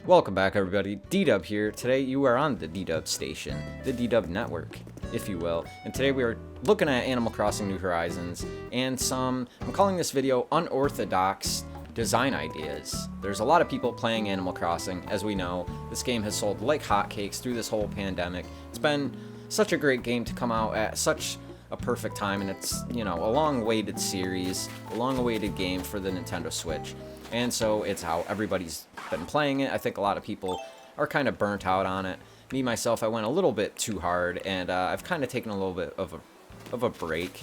Welcome back, everybody. D-Dub here. Today you are on the D-Dub station, the D-Dub network, if you will. And today we are looking at Animal Crossing New Horizons and some, I'm calling this video unorthodox design ideas. There's a lot of people playing Animal Crossing. As we know, this game has sold like hotcakes through this whole pandemic. It's been such a great game to come out at such a perfect time, and it's, you know, a long-awaited series, a long-awaited game for the Nintendo Switch. And so it's how everybody's been playing it. I think a lot of people are kind of burnt out on it. Me, myself, I went a little bit too hard, and I've kind of taken a little bit of a break.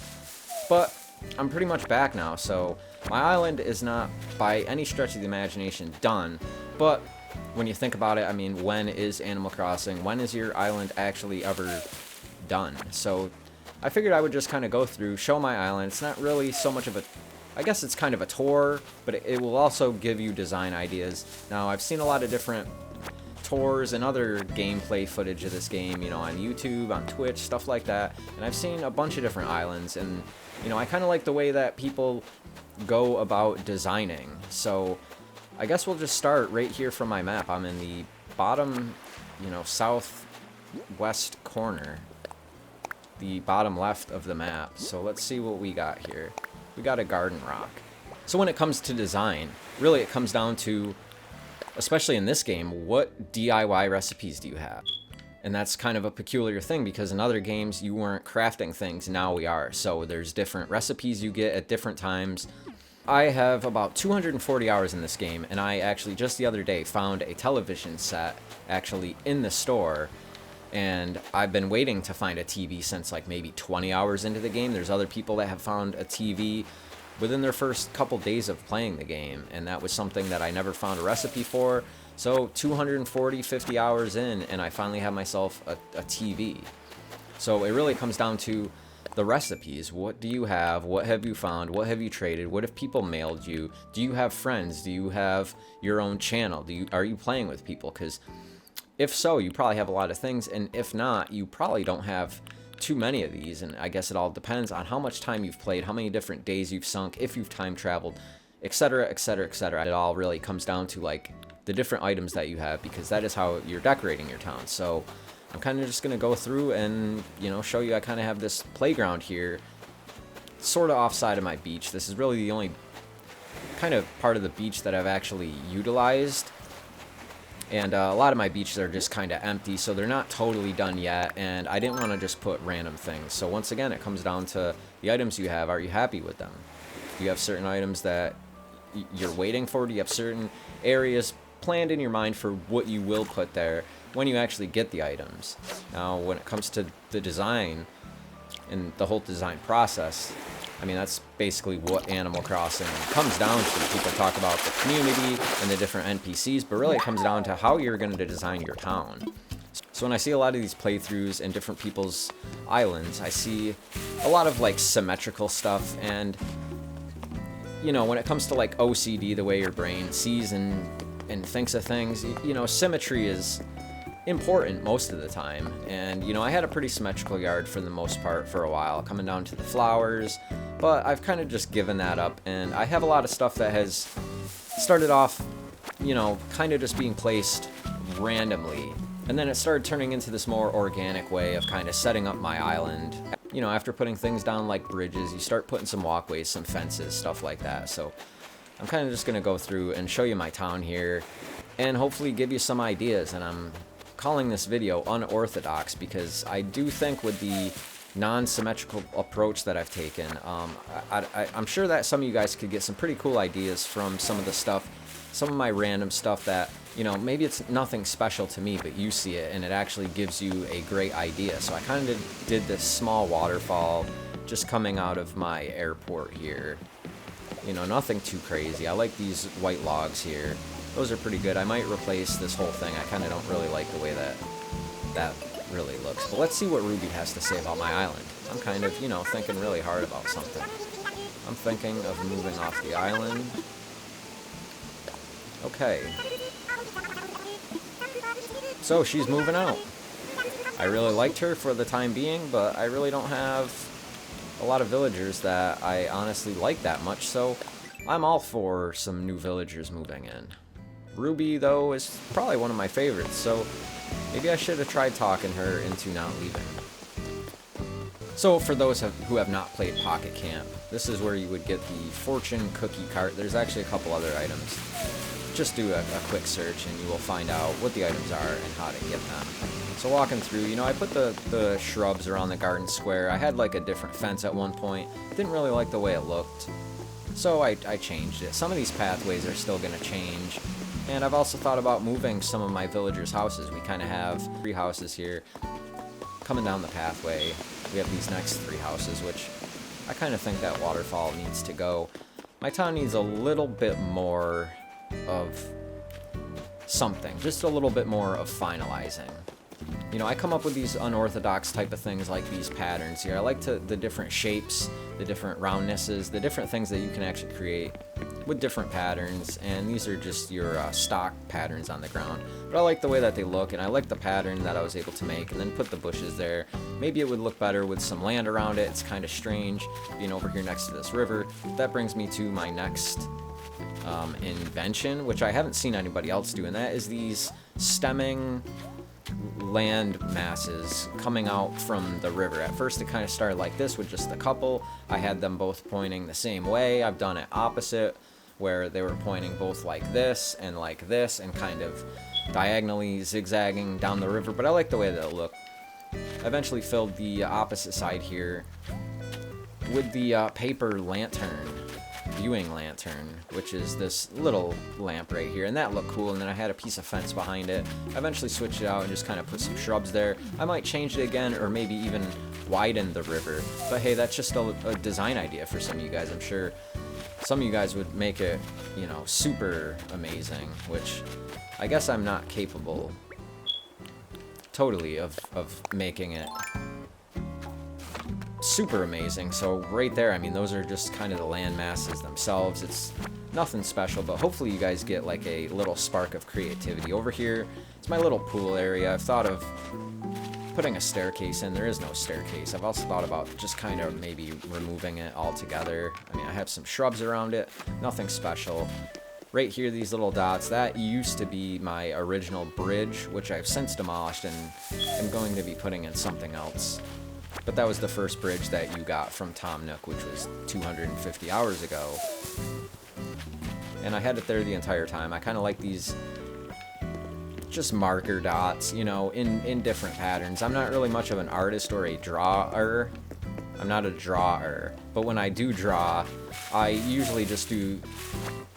But I'm pretty much back now, so my island is not by any stretch of the imagination done. But when you think about it, I mean, when is Animal Crossing? When is your island actually ever done? So I figured I would just kind of go through, show my island. It's not really so much of a, I guess it's kind of a tour, but it will also give you design ideas. Now, I've seen a lot of different tours and other gameplay footage of this game, you know, on YouTube, on Twitch, stuff like that. And I've seen a bunch of different islands, and, you know, I kind of like the way that people go about designing. So I guess we'll just start right here from my map. I'm in the bottom, you know, southwest corner, the bottom left of the map. So let's see what we got here. We got a garden rock. So when it comes to design, really it comes down to, especially in this game, what DIY recipes do you have? And that's kind of a peculiar thing, because in other games you weren't crafting things, now we are. So there's different recipes you get at different times. I have about 240 hours in this game, and I actually just the other day found a television set actually in the store. And I've been waiting to find a TV since like maybe 20 hours into the game. There's other people that have found a TV within their first couple days of playing the game, and that was something that I never found a recipe for. So 50 hours in, and I finally have myself a TV. So it really comes down to the recipes. What do you have? What have you found? What have you traded? What have people mailed you? Do you have friends? Do you have your own channel? Are you playing with people? Because if so, you probably have a lot of things, and if not, you probably don't have too many of these. And I guess it all depends on how much time you've played, how many different days you've sunk, if you've time traveled, etc., etc., etc. It all really comes down to like the different items that you have, because that is how you're decorating your town. So I'm kind of just gonna go through and, you know, show you. I kind of have this playground here, sort of offside of my beach. This is really the only kind of part of the beach that I've actually utilized. And a lot of my beaches are just kind of empty, so they're not totally done yet, and I didn't want to just put random things. So once again, it comes down to the items you have. Are you happy with them? Do you have certain items that you're waiting for? Do you have certain areas planned in your mind for what you will put there when you actually get the items? Now, when it comes to the design and the whole design process, I mean, that's basically what Animal Crossing comes down to. People talk about the community and the different NPCs, but really it comes down to how you're going to design your town. So when I see a lot of these playthroughs and different people's islands, I see a lot of like symmetrical stuff, and, you know, when it comes to like OCD, the way your brain sees and thinks of things, you know, symmetry is important most of the time. And, you know, I had a pretty symmetrical yard for the most part for a while, coming down to the flowers, but I've kind of just given that up, and I have a lot of stuff that has started off, you know, kind of just being placed randomly, and then it started turning into this more organic way of kind of setting up my island. You know, after putting things down like bridges, you start putting some walkways, some fences, stuff like that. So I'm kind of just going to go through and show you my town here, and hopefully give you some ideas. And I'm calling this video unorthodox because I do think with the non-symmetrical approach that I've taken, I'm sure that some of you guys could get some pretty cool ideas from some of the stuff, some of my random stuff that, you know, maybe it's nothing special to me, but you see it and it actually gives you a great idea. So I kind of did this small waterfall just coming out of my airport here. You know, nothing too crazy. I like these white logs here. Those are pretty good. I might replace this whole thing. I kind of don't really like the way that really looks. But let's see what Ruby has to say about my island. I'm kind of, you know, thinking really hard about something. I'm thinking of moving off the island. Okay. So she's moving out. I really liked her for the time being, but I really don't have a lot of villagers that I honestly like that much, so I'm all for some new villagers moving in. Ruby, though, is probably one of my favorites, so maybe I should have tried talking her into not leaving. So for those who have not played Pocket Camp, this is where you would get the fortune cookie cart. There's actually a couple other items. Just do a quick search and you will find out what the items are and how to get them. So walking through, you know, I put the shrubs around the garden square. I had like a different fence at one point. Didn't really like the way it looked, so I changed it. Some of these pathways are still going to change. And I've also thought about moving some of my villagers' houses. We kind of have 3 houses here. Coming down the pathway, we have these next 3 houses, which I kind of think that waterfall needs to go. My town needs a little bit more of something, just a little bit more of finalizing. You know, I come up with these unorthodox type of things like these patterns here. I like the different shapes, the different roundnesses, the different things that you can actually create with different patterns, and these are just your stock patterns on the ground. But I like the way that they look, and I like the pattern that I was able to make, and then put the bushes there. Maybe it would look better with some land around it. It's kind of strange being over here next to this river. That brings me to my next invention, which I haven't seen anybody else do, and that is these stemming land masses coming out from the river. At first it kind of started like this with just a couple. I had them both pointing the same way. I've done it opposite, where they were pointing both like this and kind of diagonally zigzagging down the river, but I like the way that it looked. I eventually filled the opposite side here with the paper lantern, viewing lantern, which is this little lamp right here, and that looked cool. And then I had a piece of fence behind it. I eventually switched it out and just kind of put some shrubs there. I might change it again, or maybe even widen the river, but hey, that's just a design idea for some of you guys. I'm sure some of you guys would make it, you know, super amazing, which I guess I'm not capable totally of making it super amazing. So right there, I mean, those are just kind of the land masses themselves. It's nothing special, but hopefully you guys get like a little spark of creativity. Over here, it's my little pool area. I've thought of putting a staircase in. There is no staircase. I've also thought about just kind of maybe removing it altogether. I mean, I have some shrubs around it, nothing special. Right here, these little dots, that used to be my original bridge, which I've since demolished and am going to be putting in something else. But that was the first bridge that you got from Tom Nook, which was 250 hours ago. And I had it there the entire time. I kind of like these just marker dots, you know, in different patterns. I'm not really much of an artist or a drawer. I'm not a drawer. But when I do draw, I usually just do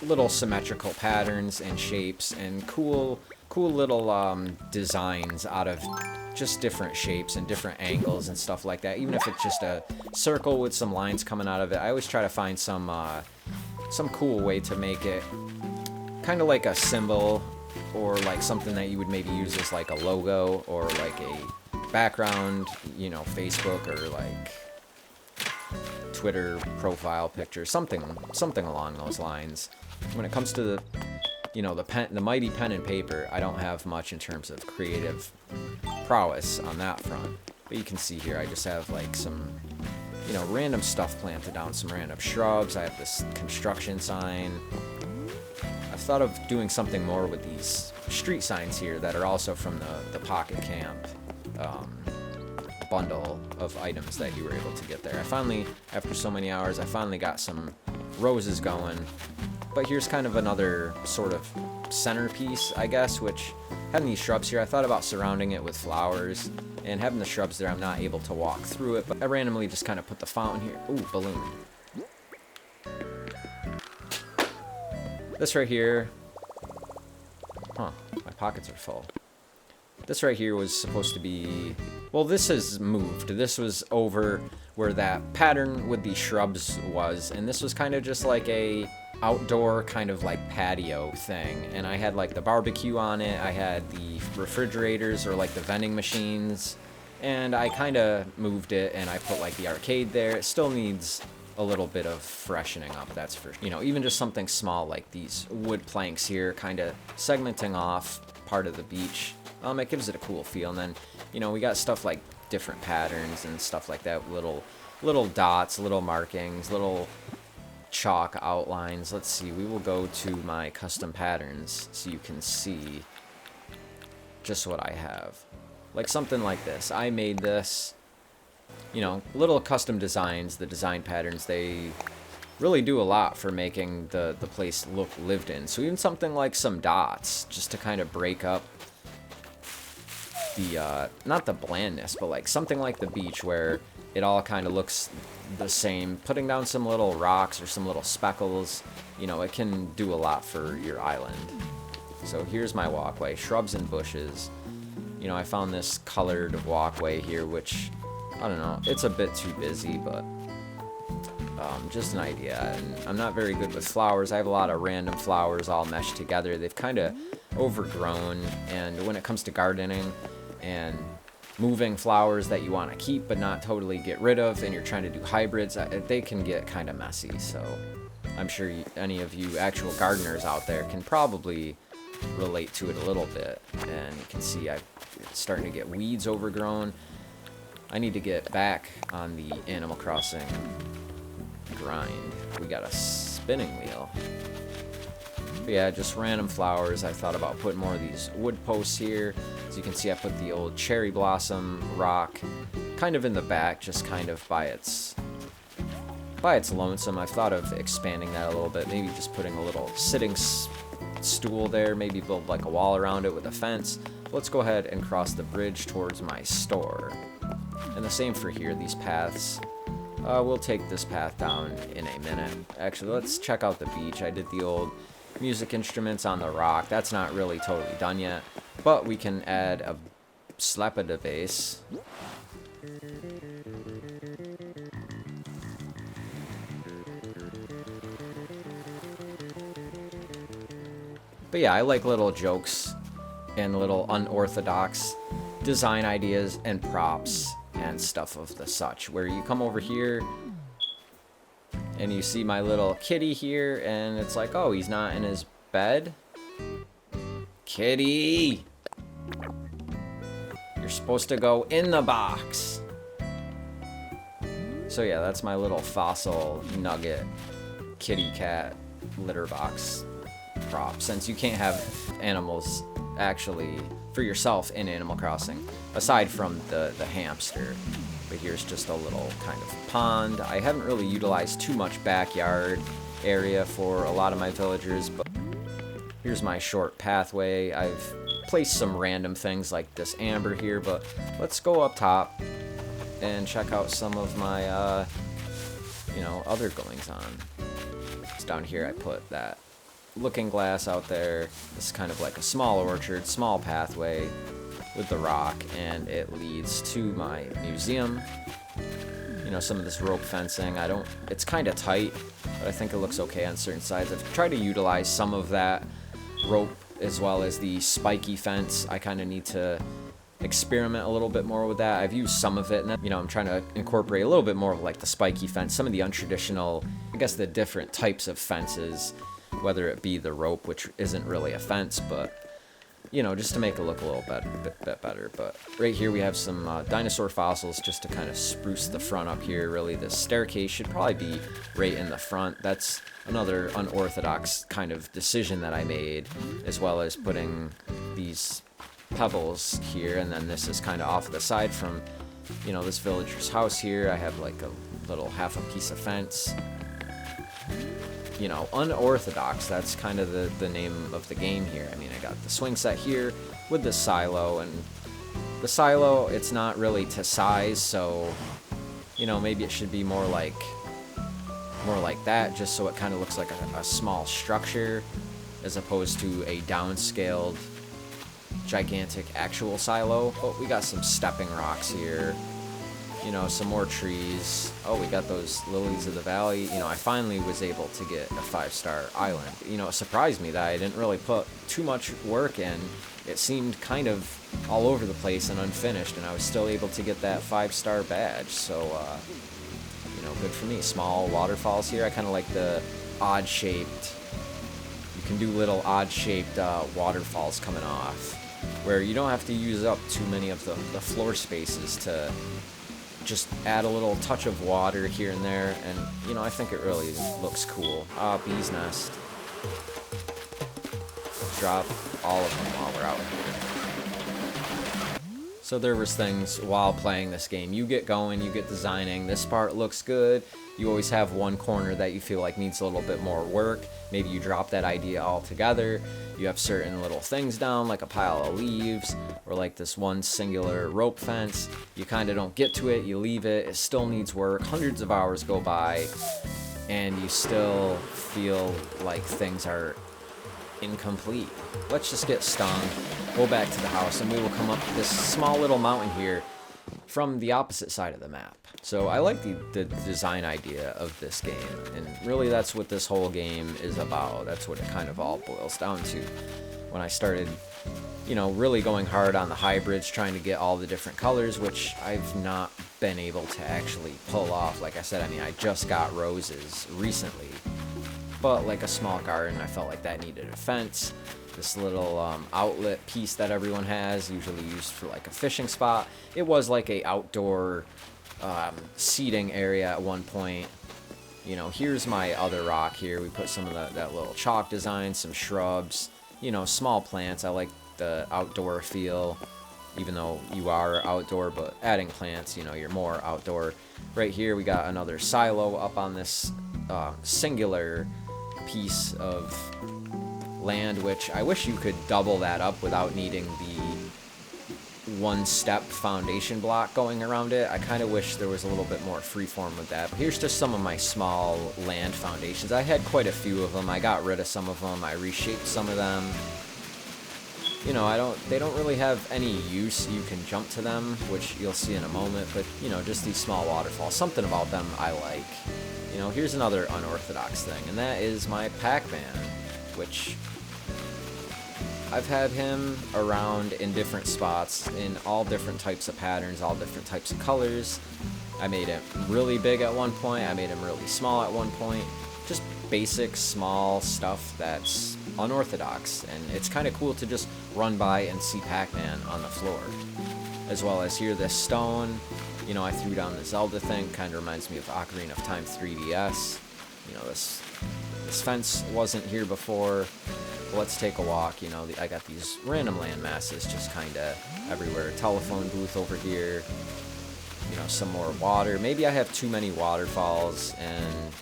little symmetrical patterns and shapes and cool little designs out of just different shapes and different angles and stuff like that. Even if it's just a circle with some lines coming out of it, I always try to find some cool way to make it kind of like a symbol, or like something that you would maybe use as like a logo or like a background, you know, Facebook or like Twitter profile picture, something along those lines. When it comes to the, you know, the mighty pen and paper, I don't have much in terms of creative prowess on that front. But you can see here, I just have like some, you know, random stuff planted down, some random shrubs. I have this construction sign. I've thought of doing something more with these street signs here that are also from the Pocket Camp bundle of items that you were able to get there. I finally, after so many hours, I finally got some roses going. But here's kind of another sort of centerpiece, I guess, which having these shrubs here, I thought about surrounding it with flowers, and having the shrubs there, I'm not able to walk through it, but I randomly just kind of put the fountain here. Ooh, balloon. This right here, huh, my pockets are full. This right here was supposed to be, well, this has moved. This was over where that pattern with the shrubs was, and this was kind of just like a outdoor kind of like patio thing. And I had like the barbecue on it, I had the refrigerators or like the vending machines, and I kind of moved it and I put like the arcade there. It still needs a little bit of freshening up, that's for, you know, even just something small like these wood planks here, kind of segmenting off part of the beach. It gives it a cool feel. And then, you know, we got stuff like different patterns and stuff like that, little dots, little markings, little chalk outlines. Let's see, we will go to my custom patterns so you can see just what I have. Like something like this. I made this, you know, little custom designs. The design patterns, they really do a lot for making the place look lived in. So even something like some dots, just to kind of break up the, not the blandness, but like something like the beach where it all kind of looks the same. Putting down some little rocks or some little speckles, you know, it can do a lot for your island. So here's my walkway, shrubs and bushes. You know, I found this colored walkway here, which, I don't know, it's a bit too busy, but just an idea. And I'm not very good with flowers. I have a lot of random flowers all meshed together. They've kind of overgrown, and when it comes to gardening and moving flowers that you want to keep but not totally get rid of, and you're trying to do hybrids, they can get kind of messy. So I'm sure any of you actual gardeners out there can probably relate to it a little bit. And you can see it's starting to get weeds overgrown. I need to get back on the Animal Crossing grind. We got a spinning wheel. But yeah, just random flowers. I thought about putting more of these wood posts here. As you can see, I put the old cherry blossom rock kind of in the back, just kind of by its lonesome. I've thought of expanding that a little bit, maybe just putting a little sitting stool there, maybe build like a wall around it with a fence. Let's go ahead and cross the bridge towards my store. And the same for here, these paths. We'll take this path down in a minute. Actually, let's check out the beach. I did the old music instruments on the rock. That's not really totally done yet, but we can add a slappada bass. But yeah, I like little jokes and little unorthodox design ideas and props and stuff of the such, where you come over here and you see my little kitty here, and it's like, oh, he's not in his bed. Kitty! You're supposed to go in the box. So yeah, that's my little fossil nugget kitty cat litter box prop, since you can't have animals actually for yourself in Animal Crossing, aside from the hamster. But here's just a little kind of pond. I haven't really utilized too much backyard area for a lot of my villagers, but here's my short pathway. I've placed some random things like this amber here, but let's go up top and check out some of my, other goings on. It's down here I put that looking glass out there. This is kind of like a small orchard, small pathway with the rock, and it leads to my museum. You know, some of this rope fencing, it's kind of tight, but I think it looks okay on certain sides. I've tried to utilize some of that rope as well as the spiky fence. I kind of need to experiment a little bit more with that. I've used some of it, and I'm trying to incorporate a little bit more of like the spiky fence, some of the untraditional, I guess the different types of fences, whether it be the rope, which isn't really a fence, but just to make it look a little bit better. But right here we have some dinosaur fossils just to kind of spruce the front up here. Really, the staircase should probably be right in the front. That's another unorthodox kind of decision that I made, as well as putting these pebbles here, and then this is kind of off the side from this villager's house here. I have like a little half a piece of fence. Unorthodox, that's kind of the name of the game here. I mean, I got the swing set here with the silo, and the silo, it's not really to size, so maybe it should be more like that, just so it kind of looks like a small structure as opposed to a downscaled gigantic actual silo. But we got some stepping rocks here, some more trees. Oh, we got those lilies of the valley. I finally was able to get a 5-star island. It surprised me that I didn't really put too much work in. It seemed kind of all over the place and unfinished, and I was still able to get that 5-star badge. So, good for me. Small waterfalls here. I kind of like the odd-shaped, you can do little odd-shaped waterfalls coming off, where you don't have to use up too many of the floor spaces to just add a little touch of water here and there, and you know, I think it really looks cool. Bee's nest. Drop all of them while we're out here. So there was things while playing this game. You get going, you get designing. This part looks good. You always have one corner that you feel like needs a little bit more work. Maybe you drop that idea altogether. You have certain little things down, like a pile of leaves, or like this one singular rope fence. You kind of don't get to it, you leave it, it still needs work. Hundreds of hours go by, and you still feel like things are incomplete. Let's just get stung, go back to the house, and we will come up this small little mountain here from the opposite side of the map. So I like the design idea of this game, and really that's what this whole game is about. That's what it kind of all boils down to. When I started, you know, really going hard on the hybrids, trying to get all the different colors, which I've not been able to actually pull off. Like I said, I mean, I just got roses recently, but like a small garden, I felt like that needed a fence. This little outlet piece that everyone has, usually used for like a fishing spot. It was like a outdoor seating area at one point. You know, here's my other rock here. We put some of that little chalk design, some shrubs, you know, small plants. I like the outdoor feel, even though you are outdoor, but adding plants, you know, you're more outdoor. Right here, we got another silo up on this singular piece of land, which I wish you could double that up without needing the one-step foundation block going around it. I kind of wish there was a little bit more freeform with that. But here's just some of my small land foundations. I had quite a few of them. I got rid of some of them. I reshaped some of them. You know, they don't really have any use. You can jump to them, which you'll see in a moment, but you know, just these small waterfalls. Something about them I like. You know, here's another unorthodox thing, and that is my Pac-Man, which I've had him around in different spots, in all different types of patterns, all different types of colors. I made him really big at one point, I made him really small at one point. Just basic, small stuff that's unorthodox, and it's kind of cool to just run by and see Pac-Man on the floor. As well as here, this stone. You know, I threw down the Zelda thing, kind of reminds me of Ocarina of Time 3DS. You know, this fence wasn't here before. Let's take a walk. You know, I got these random land masses just kind of everywhere. Telephone booth over here. You know, some more water. Maybe I have too many waterfalls, and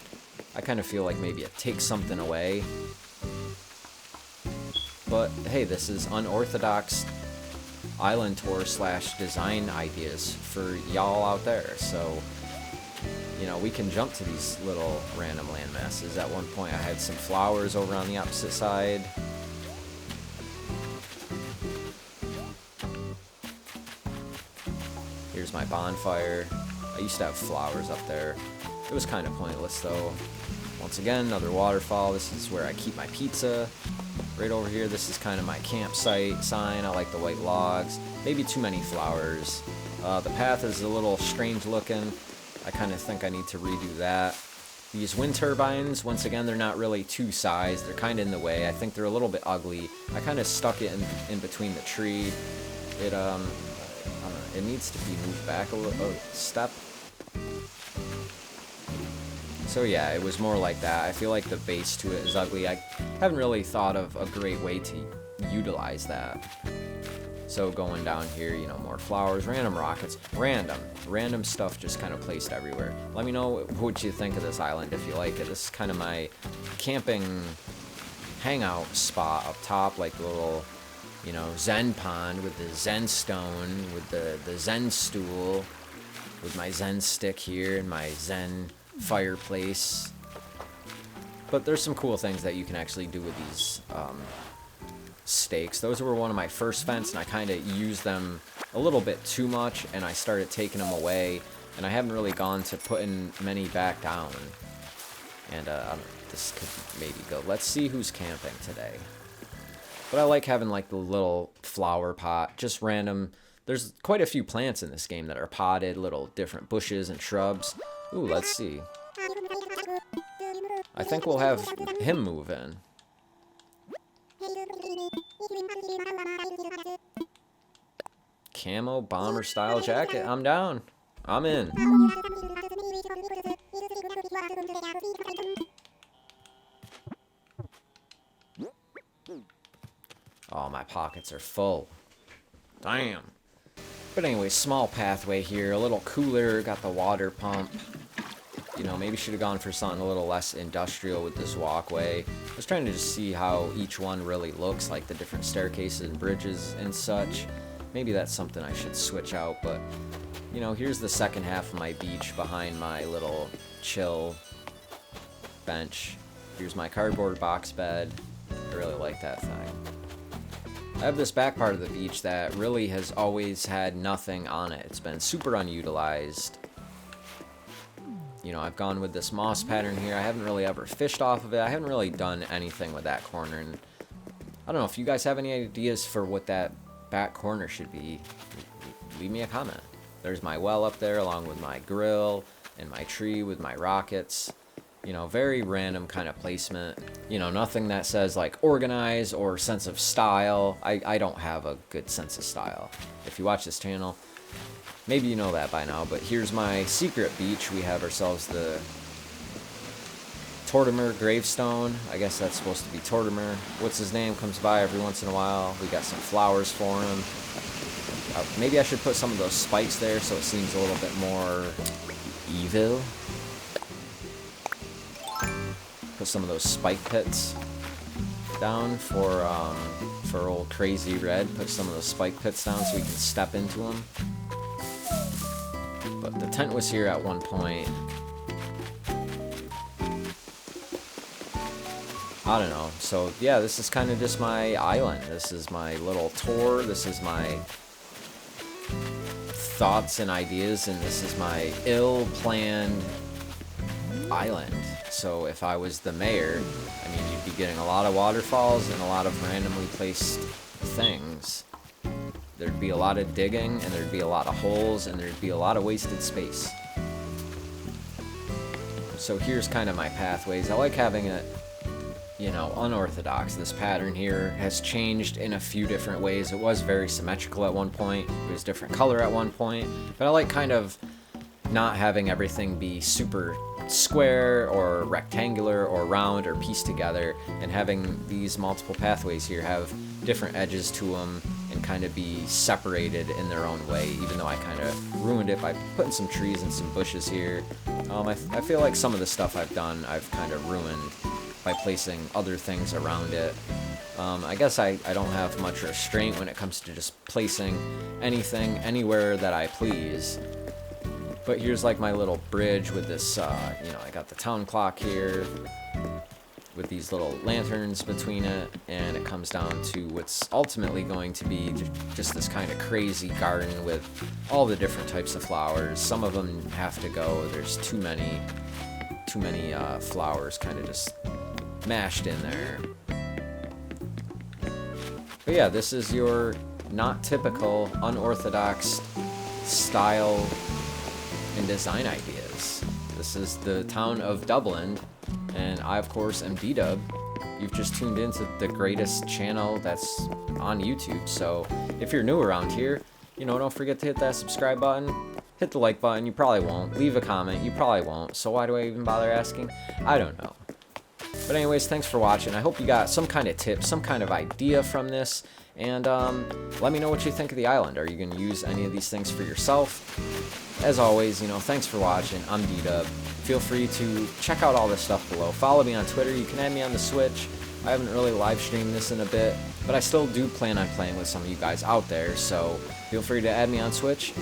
I kind of feel like maybe it takes something away. But hey, this is unorthodox island tour / design ideas for y'all out there. So, you know, we can jump to these little random land masses. At one point I had some flowers over on the opposite side. Here's my bonfire. I used to have flowers up there. It was kind of pointless though. Once again, another waterfall. This is where I keep my pizza. Right over here, this is kind of my campsite sign. I like the white logs. Maybe too many flowers. The path is a little strange looking. I kind of think I need to redo that. These wind turbines, once again, they're not really two sized. They're kind of in the way. I think they're a little bit ugly. I kind of stuck it in between the tree. It I don't know, it needs to be moved back a step. So yeah, it was more like that. I feel like the base to it is ugly. I haven't really thought of a great way to utilize that. So going down here, you know, more flowers, random rockets, random stuff just kind of placed everywhere. Let me know what you think of this island if you like it. This is kind of my camping hangout spot up top, like a little, you know, Zen pond with the Zen stone, with the Zen stool, with my Zen stick here and my Zen fireplace. But there's some cool things that you can actually do with these stakes. Those were one of my first fence, and I kind of used them a little bit too much, and I started taking them away, and I haven't really gone to putting many back down. And this could maybe go. Let's see who's camping today. But I like having like the little flower pot, just random. There's quite a few plants in this game that are potted, little different bushes and shrubs. Ooh, let's see. I think we'll have him move in. Camo bomber style jacket. I'm down. I'm in. Oh, my pockets are full. Damn. But anyway, small pathway here, a little cooler, got the water pump. You know, maybe should have gone for something a little less industrial with this walkway. I was trying to just see how each one really looks, like the different staircases and bridges and such. Maybe that's something I should switch out, but, you know, here's the second half of my beach behind my little chill bench. Here's my cardboard box bed. I really like that thing. I have this back part of the beach that really has always had nothing on it. It's been super unutilized. You know, I've gone with this moss pattern here. I haven't really ever fished off of it. I haven't really done anything with that corner. And I don't know if you guys have any ideas for what that back corner should be. Leave me a comment. There's my well up there along with my grill and my tree with my rockets. You know, very random kind of placement. You know, nothing that says like organize or sense of style. I don't have a good sense of style. If you watch this channel, maybe you know that by now, but here's my secret beach. We have ourselves the Tortimer gravestone. I guess that's supposed to be Tortimer. What's his name comes by every once in a while. We got some flowers for him. Maybe I should put some of those spikes there so it seems a little bit more evil. Put some of those spike pits down for old Crazy Red. Put some of those spike pits down so we can step into them. But the tent was here at one point. I don't know. So yeah, this is kind of just my island. This is my little tour. This is my thoughts and ideas, and this is my ill-planned island. So if I was the mayor, I mean, you'd be getting a lot of waterfalls and a lot of randomly placed things. There'd be a lot of digging, and there'd be a lot of holes, and there'd be a lot of wasted space. So here's kind of my pathways. I like having it, you know, unorthodox. This pattern here has changed in a few different ways. It was very symmetrical at one point. It was different color at one point. But I like kind of not having everything be super square or rectangular or round or pieced together, and having these multiple pathways here have different edges to them and kind of be separated in their own way, even though I kind of ruined it by putting some trees and some bushes here. I feel like some of the stuff I've done I've kind of ruined by placing other things around it. I guess I don't have much restraint when it comes to just placing anything anywhere that I please. But here's like my little bridge with this, you know, I got the town clock here with these little lanterns between it, and it comes down to what's ultimately going to be just this kind of crazy garden with all the different types of flowers. Some of them have to go. There's too many flowers kind of just mashed in there. But yeah, this is your not typical, unorthodox style and design ideas. This is the town of Dublin, and I of course am D-Dub. You've just tuned into the greatest channel that's on YouTube, so if you're new around here, you know, don't forget to hit that subscribe button, hit the like button. You probably won't. Leave a comment. You probably won't, so why do I even bother asking? I don't know. But anyways, thanks for watching. I hope you got some kind of tip, some kind of idea from this, and let me know what you think of the island. Are you going to use any of these things for yourself? As always, you know, thanks for watching. I'm D-Dub. Feel free to check out all this stuff below. Follow me on Twitter. You can add me on the Switch. I haven't really live streamed this in a bit, but I still do plan on playing with some of you guys out there, so feel free to add me on Switch.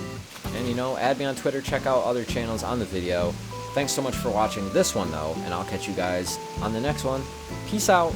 And, you know, add me on Twitter. Check out other channels on the video. Thanks so much for watching this one, though, and I'll catch you guys on the next one. Peace out.